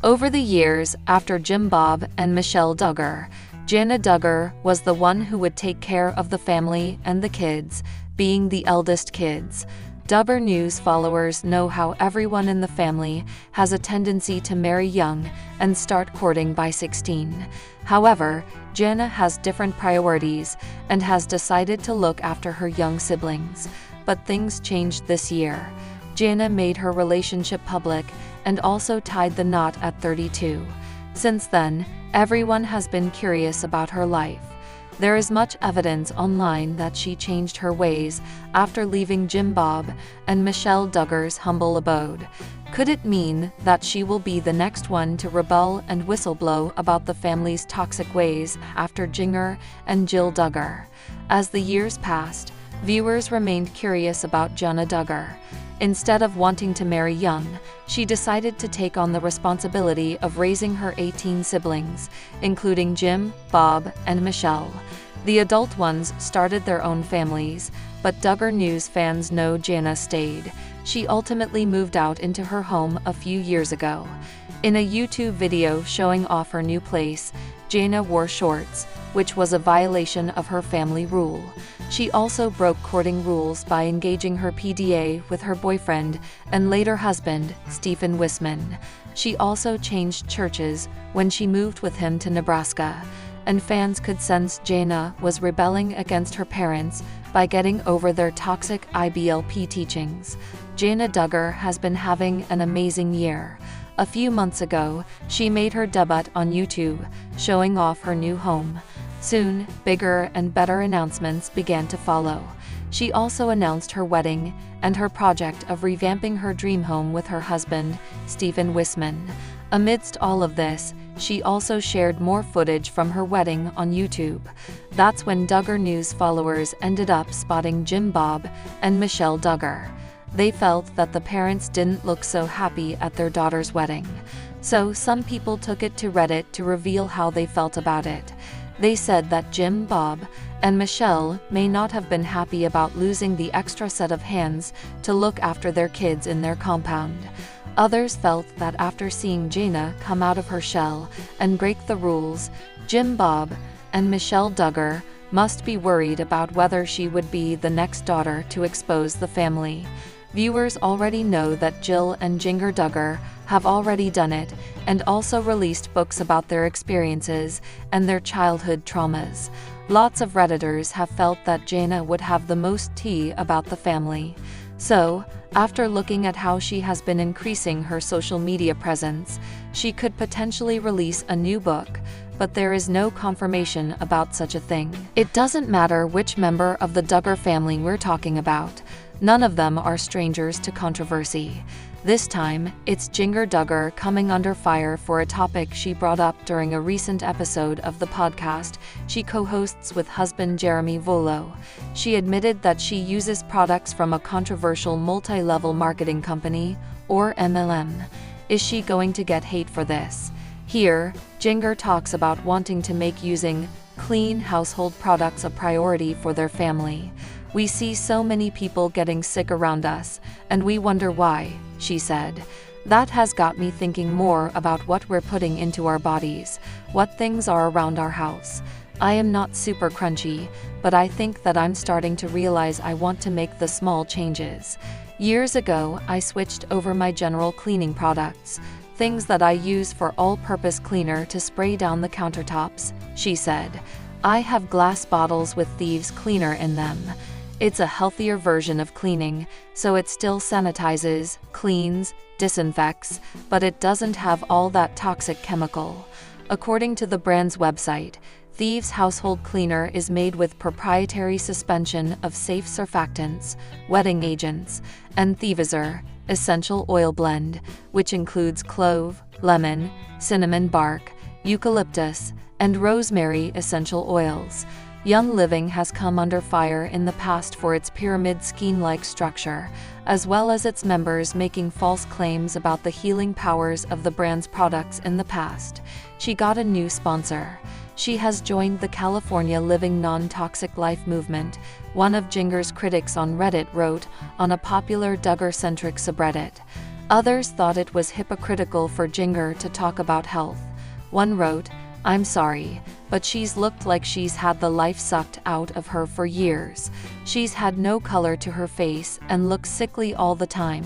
Over the years, after Jim Bob and Michelle Duggar, Jana Duggar was the one who would take care of the family and the kids, being the eldest kids. Duggar News followers know how everyone in the family has a tendency to marry young and start courting by 16. However, Jana has different priorities and has decided to look after her young siblings. But things changed this year. Jana made her relationship public and also tied the knot at 32. Since then, everyone has been curious about her life. There is much evidence online that she changed her ways after leaving Jim Bob and Michelle Duggar's humble abode. Could it mean that she will be the next one to rebel and whistleblow about the family's toxic ways after Jinger and Jill Duggar? As the years passed, viewers remained curious about Jana Duggar. Instead of wanting to marry young, she decided to take on the responsibility of raising her 18 siblings, including Jim, Bob, and Michelle. The adult ones started their own families, but Duggar News fans know Jana stayed. She ultimately moved out into her home a few years ago. In a YouTube video showing off her new place, Jana wore shorts, which was a violation of her family rule. She also broke courting rules by engaging her PDA with her boyfriend and later husband, Stephen Wisman. She also changed churches when she moved with him to Nebraska, and fans could sense Jana was rebelling against her parents by getting over their toxic IBLP teachings. Jana Duggar has been having an amazing year. A few months ago, she made her debut on YouTube, showing off her new home. Soon, bigger and better announcements began to follow. She also announced her wedding and her project of revamping her dream home with her husband, Stephen Wisman. Amidst all of this, she also shared more footage from her wedding on YouTube. That's when Duggar News followers ended up spotting Jim Bob and Michelle Duggar. They felt that the parents didn't look so happy at their daughter's wedding. So some people took it to Reddit to reveal how they felt about it. They said that Jim, Bob, and Michelle may not have been happy about losing the extra set of hands to look after their kids in their compound. Others felt that after seeing Jana come out of her shell and break the rules, Jim Bob and Michelle Duggar must be worried about whether she would be the next daughter to expose the family. Viewers already know that Jill and Jinger Duggar have already done it and also released books about their experiences and their childhood traumas. Lots of Redditors have felt that Jana would have the most tea about the family. So, after looking at how she has been increasing her social media presence, she could potentially release a new book, but there is no confirmation about such a thing. It doesn't matter which member of the Duggar family we're talking about. None of them are strangers to controversy. This time, it's Jinger Duggar coming under fire for a topic she brought up during a recent episode of the podcast she co-hosts with husband Jeremy Volo. She admitted that she uses products from a controversial multi-level marketing company, or MLM. Is she going to get hate for this? Here, Jinger talks about wanting to make using clean household products a priority for their family. We see so many people getting sick around us, and we wonder why, she said. That has got me thinking more about what we're putting into our bodies, what things are around our house. I am not super crunchy, but I think that I'm starting to realize I want to make the small changes. Years ago, I switched over my general cleaning products, things that I use for all-purpose cleaner to spray down the countertops, she said. I have glass bottles with thieves cleaner in them. It's a healthier version of cleaning, so it still sanitizes, cleans, disinfects, but it doesn't have all that toxic chemical. According to the brand's website, Thieves Household Cleaner is made with proprietary suspension of safe surfactants, wetting agents, and Thievizer essential oil blend, which includes clove, lemon, cinnamon bark, eucalyptus, and rosemary essential oils. Young Living has come under fire in the past for its pyramid scheme-like structure, as well as its members making false claims about the healing powers of the brand's products in the past. She got a new sponsor. She has joined the California Living Non-Toxic Life movement, one of Jinger's critics on Reddit wrote on a popular Duggar-centric subreddit. Others thought it was hypocritical for Duggar to talk about health. One wrote, "I'm sorry, but she's looked like she's had the life sucked out of her for years. She's had no color to her face and looks sickly all the time."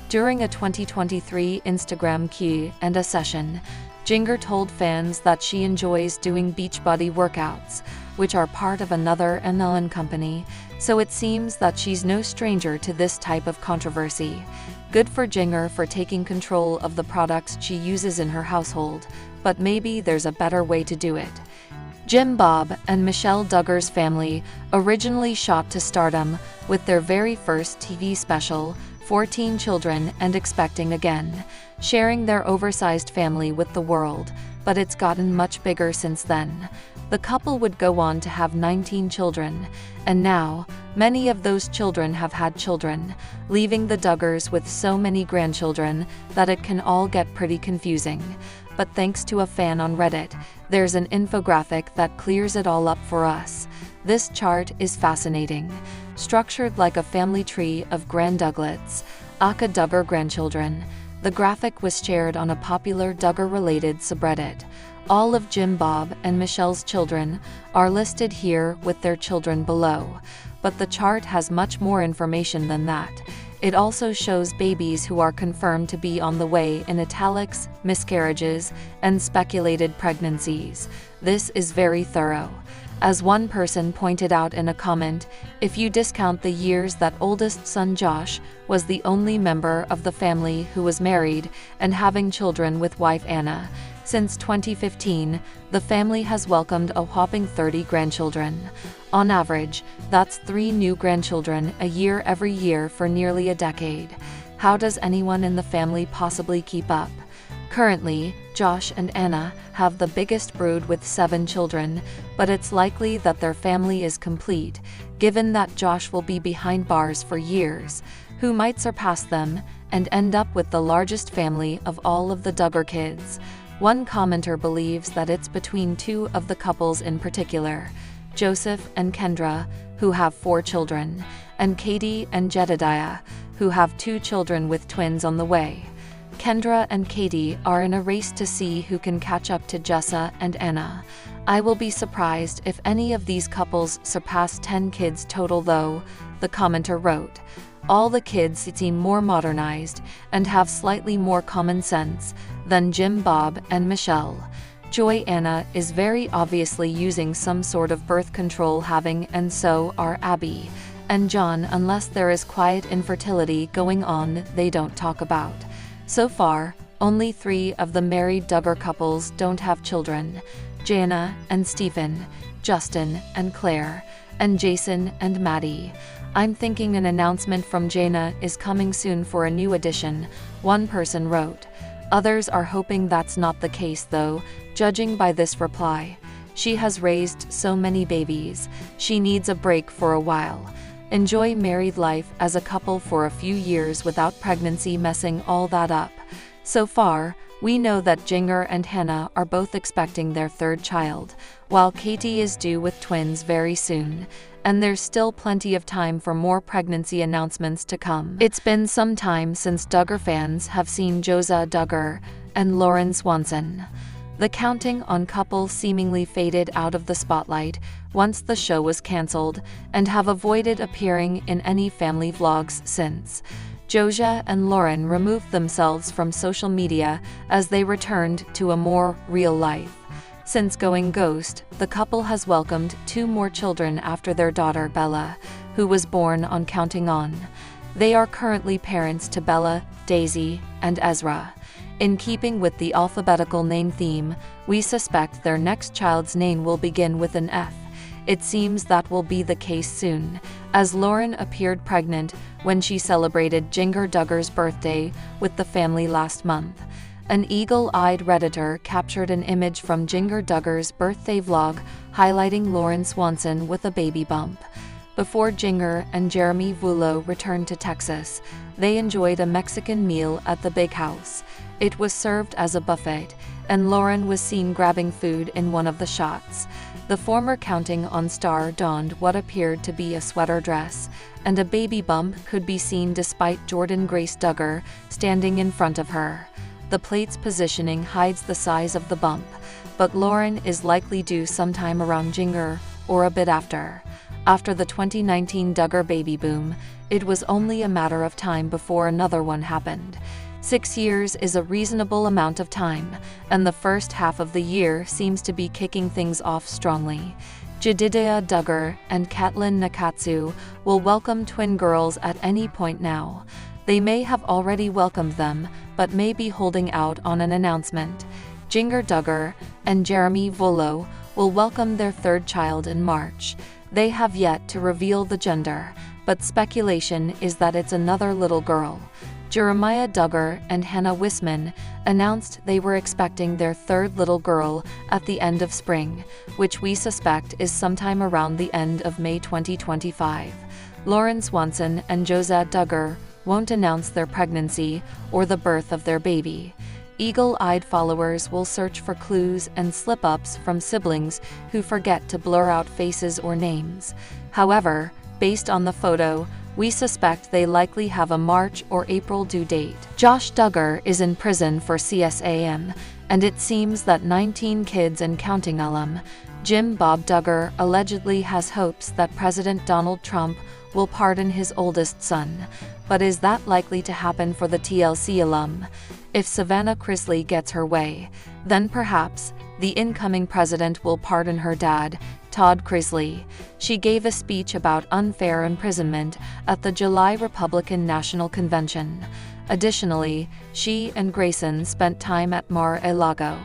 During a 2023 Instagram Q&A session, Duggar told fans that she enjoys doing Beachbody workouts, which are part of another MLM company, so it seems that she's no stranger to this type of controversy. Good for Duggar for taking control of the products she uses in her household, but maybe there's a better way to do it. Jim Bob and Michelle Duggar's family originally shot to stardom with their very first TV special, 14 Children and Expecting Again, sharing their oversized family with the world, but it's gotten much bigger since then. The couple would go on to have 19 children, and now, many of those children have had children, leaving the Duggars with so many grandchildren that it can all get pretty confusing. But thanks to a fan on Reddit, there's an infographic that clears it all up for us. This chart is fascinating. Structured like a family tree of grandduglets, aka Duggar grandchildren, the graphic was shared on a popular Duggar-related subreddit. All of Jim Bob and Michelle's children are listed here with their children below, but the chart has much more information than that. It also shows babies who are confirmed to be on the way in italics, miscarriages, and speculated pregnancies. This is very thorough. As one person pointed out in a comment, if you discount the years that oldest son Josh was the only member of the family who was married and having children with wife Anna, since 2015, the family has welcomed a whopping 30 grandchildren. On average, that's 3 new grandchildren a year every year for nearly a decade. How does anyone in the family possibly keep up? Currently, Josh and Anna have the biggest brood with 7 children, but it's likely that their family is complete, given that Josh will be behind bars for years, who might surpass them and end up with the largest family of all of the Duggar kids. One commenter believes that it's between 2 of the couples in particular, Joseph and Kendra, who have 4 children, and Katie and Jedediah, who have 2 children with twins on the way. Kendra and Katie are in a race to see who can catch up to Jessa and Anna. I will be surprised if any of these couples surpass 10 kids total though, the commenter wrote. All the kids seem more modernized and have slightly more common sense than Jim Bob and Michelle. Joy Anna is very obviously using some sort of birth control having, and so are Abby and John, unless there is quiet infertility going on they don't talk about. So far, only 3 of the married Duggar couples don't have children: Jana and Stephen, Justin and Claire, and Jason and Maddie. I'm thinking an announcement from Jana is coming soon for a new edition, one person wrote. Others are hoping that's not the case though, judging by this reply. She has raised so many babies, she needs a break for a while. Enjoy married life as a couple for a few years without pregnancy messing all that up. So far, we know that Duggar and Hannah are both expecting their 3rd child, while Katie is due with twins very soon, and there's still plenty of time for more pregnancy announcements to come. It's been some time since Duggar fans have seen Josa Duggar and Lauren Swanson. The counting on couple seemingly faded out of the spotlight once the show was cancelled and have avoided appearing in any family vlogs since. Josa and Lauren removed themselves from social media as they returned to a more real life. Since going ghost, the couple has welcomed 2 more children after their daughter Bella, who was born on Counting On. They are currently parents to Bella, Daisy, and Ezra. In keeping with the alphabetical name theme, we suspect their next child's name will begin with an F. It seems that will be the case soon, as Lauren appeared pregnant when she celebrated Duggar Duggar's birthday with the family last month. An eagle-eyed Redditor captured an image from Duggar Duggar's birthday vlog highlighting Lauren Swanson with a baby bump. Before Duggar and Jeremy Vulo returned to Texas, they enjoyed a Mexican meal at the Big House. It was served as a buffet, and Lauren was seen grabbing food in one of the shots. The former Counting On star donned what appeared to be a sweater dress, and a baby bump could be seen despite Jordan Grace Duggar standing in front of her. The plate's positioning hides the size of the bump, but Lauren is likely due sometime around Duggar or a bit after. After the 2019 Duggar baby boom, it was only a matter of time before another one happened. 6 years is a reasonable amount of time, and the first half of the year seems to be kicking things off strongly. Jedidiah Duggar and Caitlin Nakatsu will welcome twin girls at any point now. They may have already welcomed them, but may be holding out on an announcement. Jinger Duggar and Jeremy Volo will welcome their third child in March. They have yet to reveal the gender, but speculation is that it's another little girl. Jeremiah Duggar and Hannah Wisman announced they were expecting their third little girl at the end of spring, which we suspect is sometime around the end of May 2025. Lauren Swanson and Josette Duggar won't announce their pregnancy or the birth of their baby. Eagle-eyed followers will search for clues and slip-ups from siblings who forget to blur out faces or names. However, based on the photo, we suspect they likely have a March or April due date. Josh Duggar is in prison for CSAM, and it seems that 19 Kids and Counting alum Jim Bob Duggar allegedly has hopes that President Donald Trump will pardon his oldest son. But is that likely to happen for the TLC alum? If Savannah Chrisley gets her way, then perhaps the incoming president will pardon her dad, Todd Chrisley. She gave a speech about unfair imprisonment at the July Republican National Convention. Additionally, she and Grayson spent time at Mar-a-Lago.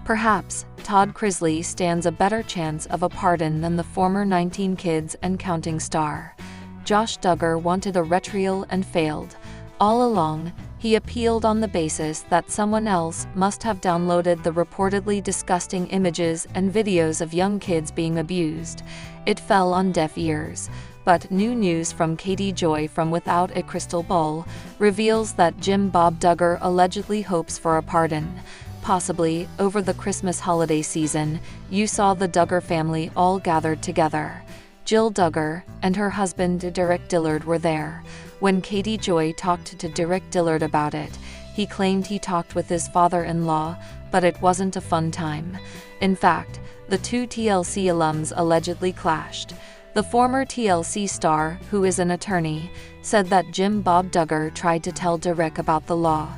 Perhaps Todd Chrisley stands a better chance of a pardon than the former 19 Kids and Counting star. Josh Duggar wanted a retrial and failed. All along, he appealed on the basis that someone else must have downloaded the reportedly disgusting images and videos of young kids being abused. It fell on deaf ears. But new news from Katie Joy from Without a Crystal Ball reveals that Jim Bob Duggar allegedly hopes for a pardon. Possibly, over the Christmas holiday season, you saw the Duggar family all gathered together. Jill Duggar and her husband Derek Dillard were there. When Katie Joy talked to Derek Dillard about it, he claimed he talked with his father-in-law, but it wasn't a fun time. In fact, the two TLC alums allegedly clashed. The former TLC star, who is an attorney, said that Jim Bob Duggar tried to tell Derek about the law.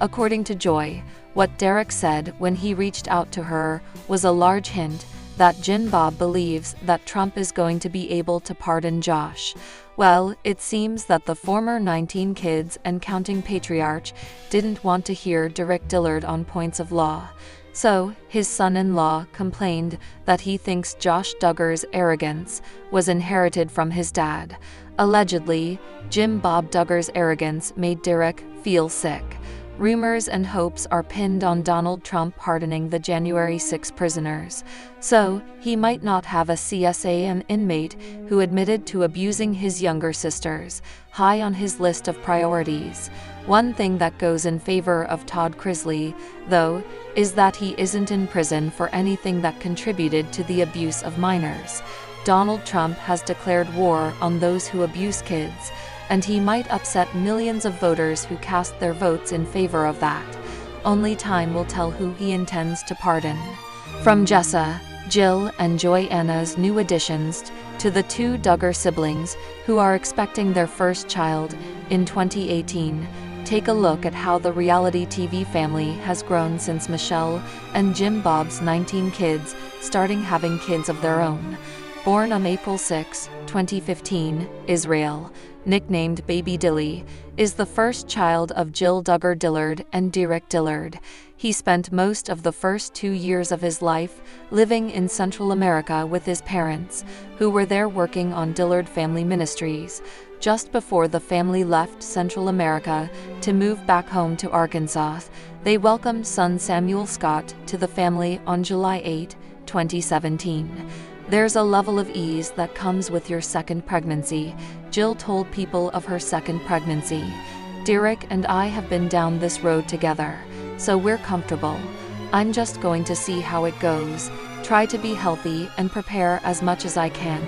According to Joy, what Derek said when he reached out to her was a large hint that Jim Bob believes that Trump is going to be able to pardon Josh. Well, it seems that the former 19 Kids and Counting patriarch didn't want to hear Derek Dillard on points of law. So, his son-in-law complained that he thinks Josh Duggar's arrogance was inherited from his dad. Allegedly, Jim Bob Duggar's arrogance made Derek feel sick. Rumors and hopes are pinned on Donald Trump pardoning the January 6 prisoners. So, he might not have a CSAM inmate who admitted to abusing his younger sisters, high on his list of priorities. One thing that goes in favor of Todd Chrisley, though, is that he isn't in prison for anything that contributed to the abuse of minors. Donald Trump has declared war on those who abuse kids, and he might upset millions of voters who cast their votes in favor of that. Only time will tell who he intends to pardon. From Jessa, Jill, and Joy-Anna's new additions to the two Duggar siblings who are expecting their first child in 2018, take a look at how the reality TV family has grown since Michelle and Jim Bob's 19 kids starting having kids of their own. Born on April 6, 2015, Israel, nicknamed Baby Dilly, is the first child of Jill Duggar Dillard and Derek Dillard. He spent most of the first 2 years of his life living in Central America with his parents, who were there working on Dillard Family Ministries. Just before the family left Central America to move back home to Arkansas, they welcomed son Samuel Scott to the family on July 8, 2017. There's a level of ease that comes with your second pregnancy, Jill told People of her second pregnancy. Derek and I have been down this road together, so we're comfortable. I'm just going to see how it goes, try to be healthy and prepare as much as I can.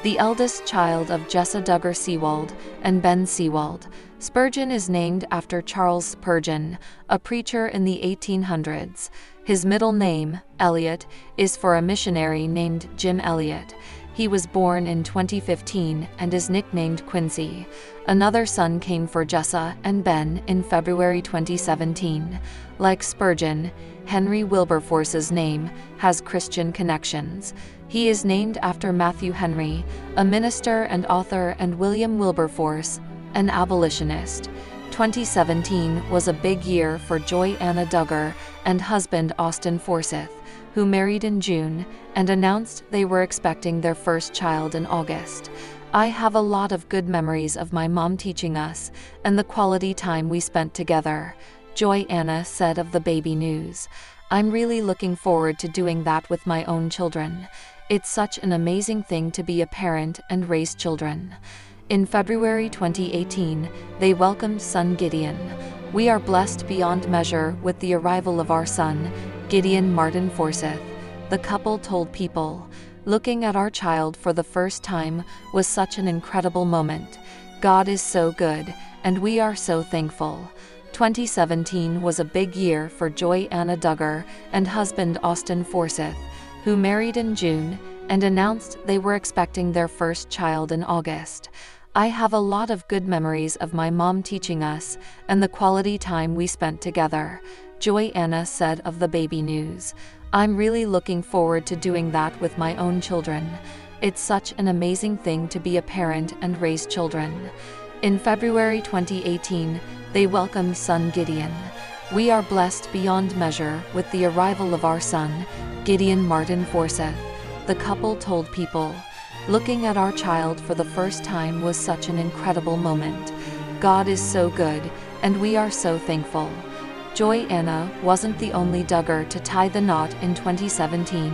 The eldest child of Jessa Duggar Sewald and Ben Sewald. Spurgeon is named after Charles Spurgeon, a preacher in the 1800s. His middle name, Eliot, is for a missionary named Jim Eliot. He was born in 2015 and is nicknamed Quincy. Another son came for Jessa and Ben in February 2017. Like Spurgeon, Henry Wilberforce's name has Christian connections. He is named after Matthew Henry, a minister and author, and William Wilberforce, an abolitionist. 2017 was a big year for Joy-Anna Duggar and husband Austin Forsyth, who married in June and announced they were expecting their first child in August. I have a lot of good memories of my mom teaching us and the quality time we spent together, Joy-Anna said of the baby news. I'm really looking forward to doing that with my own children. It's such an amazing thing to be a parent and raise children. In February 2018, they welcomed son Gideon. We are blessed beyond measure with the arrival of our son, Gideon Martin Forsyth, the couple told People. Looking at our child for the first time was such an incredible moment. God is so good, and we are so thankful. 2017 was a big year for Joy-Anna Duggar and husband Austin Forsyth, who married in June and announced they were expecting their first child in August. I have a lot of good memories of my mom teaching us and the quality time we spent together, Joy-Anna said of the baby news. I'm really looking forward to doing that with my own children. It's such an amazing thing to be a parent and raise children. In February 2018, they welcomed son Gideon. We are blessed beyond measure with the arrival of our son, Gideon Martin Forsyth, the couple told People. Looking at our child for the first time was such an incredible moment. God is so good, and we are so thankful. Joy-Anna wasn't the only Duggar to tie the knot in 2017.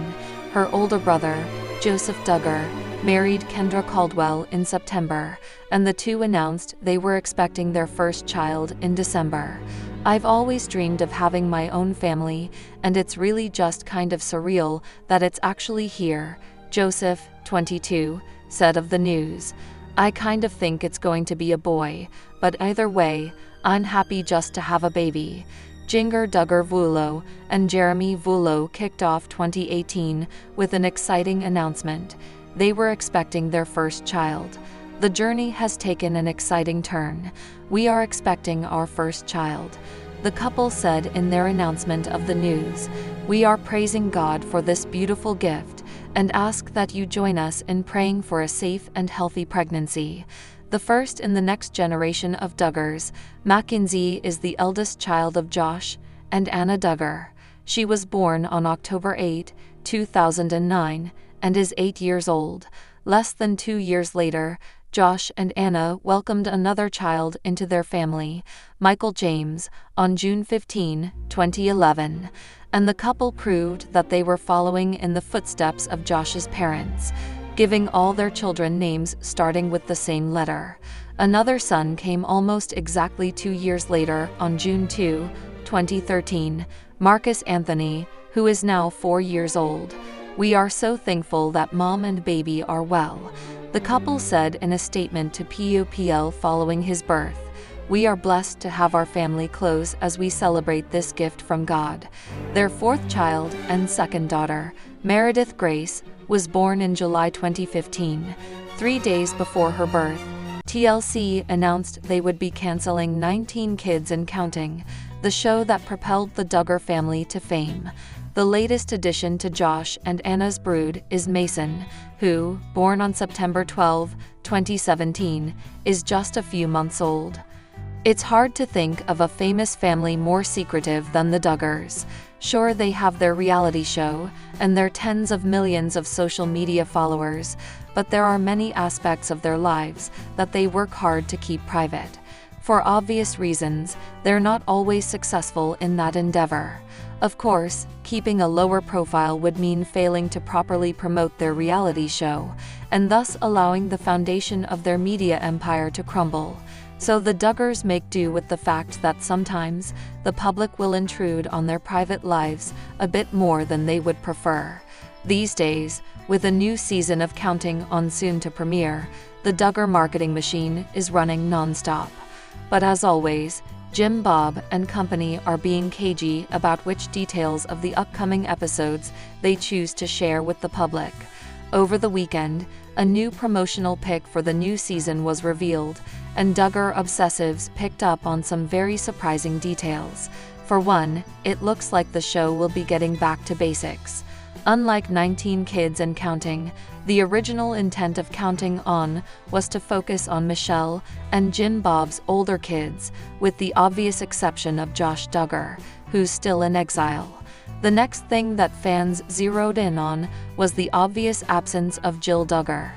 Her older brother, Joseph Duggar, married Kendra Caldwell in September, and the two announced they were expecting their first child in December. I've always dreamed of having my own family, and it's really just kind of surreal that it's actually here, Joseph, 22, said of the news. I kind of think it's going to be a boy, but either way, I'm happy just to have a baby. Jinger Duggar Vuolo and Jeremy Vuolo kicked off 2018 with an exciting announcement. They were expecting their first child. The journey has taken an exciting turn. We are expecting our first child. The couple said in their announcement of the news. We are praising God for this beautiful gift and ask that you join us in praying for a safe and healthy pregnancy. The first in the next generation of Duggars, Mackenzie is the eldest child of Josh and Anna Duggar. She was born on October 8, 2009, and is 8 years old. Less than 2 years later, Josh and Anna welcomed another child into their family, Michael James, on June 15, 2011, and the couple proved that they were following in the footsteps of Josh's parents, giving all their children names starting with the same letter. Another son came almost exactly 2 years later on June 2, 2013, Marcus Anthony, who is now 4 years old. We are so thankful that mom and baby are well, the couple said in a statement to POPL following his birth. We are blessed to have our family close as we celebrate this gift from God. Their fourth child and second daughter, Meredith Grace, was born in July 2015. 3 days before her birth, TLC announced they would be canceling 19 Kids and Counting, the show that propelled the Duggar family to fame. The latest addition to Josh and Anna's brood is Mason, who, born on September 12, 2017, is just a few months old. It's hard to think of a famous family more secretive than the Duggars. Sure, they have their reality show and their tens of millions of social media followers, but there are many aspects of their lives that they work hard to keep private. For obvious reasons, they're not always successful in that endeavor. Of course, keeping a lower profile would mean failing to properly promote their reality show, and thus allowing the foundation of their media empire to crumble. So the Duggars make do with the fact that sometimes the public will intrude on their private lives a bit more than they would prefer. These days, with a new season of Counting On soon to premiere, the Duggar marketing machine is running non-stop. But as always, Jim Bob and company are being cagey about which details of the upcoming episodes they choose to share with the public. Over the weekend, a new promotional pic for the new season was revealed, and Duggar obsessives picked up on some very surprising details. For one, it looks like the show will be getting back to basics. Unlike 19 Kids and Counting, the original intent of Counting On was to focus on Michelle and Jim Bob's older kids, with the obvious exception of Josh Duggar, who's still in exile. The next thing that fans zeroed in on was the obvious absence of Jill Duggar.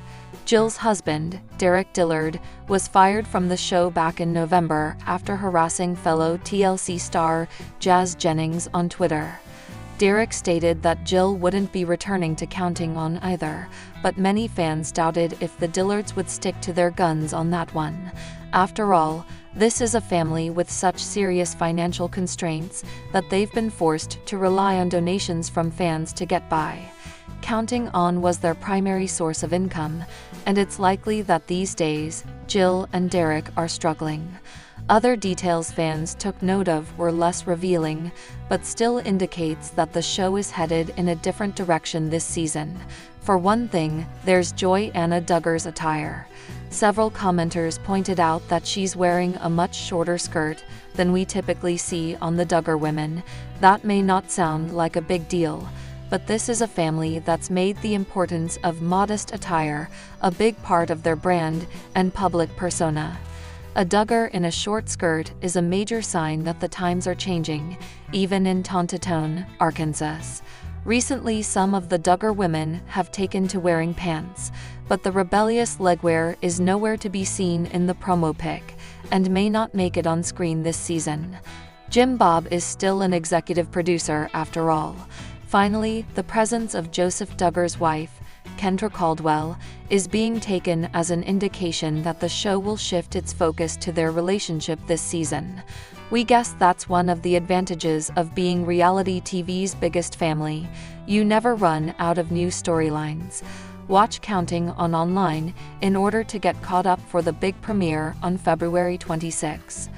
Jill's husband, Derek Dillard, was fired from the show back in November after harassing fellow TLC star Jazz Jennings on Twitter. Derek stated that Jill wouldn't be returning to Counting On either, but many fans doubted if the Dillards would stick to their guns on that one. After all, this is a family with such serious financial constraints that they've been forced to rely on donations from fans to get by. Counting On was their primary source of income, and it's likely that these days, Jill and Derek are struggling. Other details fans took note of were less revealing, but still indicates that the show is headed in a different direction this season. For one thing, there's Joy Anna Duggar's attire. Several commenters pointed out that she's wearing a much shorter skirt than we typically see on the Duggar women. That may not sound like a big deal, but this is a family that's made the importance of modest attire a big part of their brand and public persona. A Duggar in a short skirt is a major sign that the times are changing, even in Tontatone, Arkansas. Recently, some of the Duggar women have taken to wearing pants, but the rebellious legwear is nowhere to be seen in the promo pic, and may not make it on screen this season. Jim Bob is still an executive producer after all. Finally, the presence of Joseph Duggar's wife, Kendra Caldwell, is being taken as an indication that the show will shift its focus to their relationship this season. We guess that's one of the advantages of being reality TV's biggest family. You never run out of new storylines. Watch Counting On online in order to get caught up for the big premiere on February 26.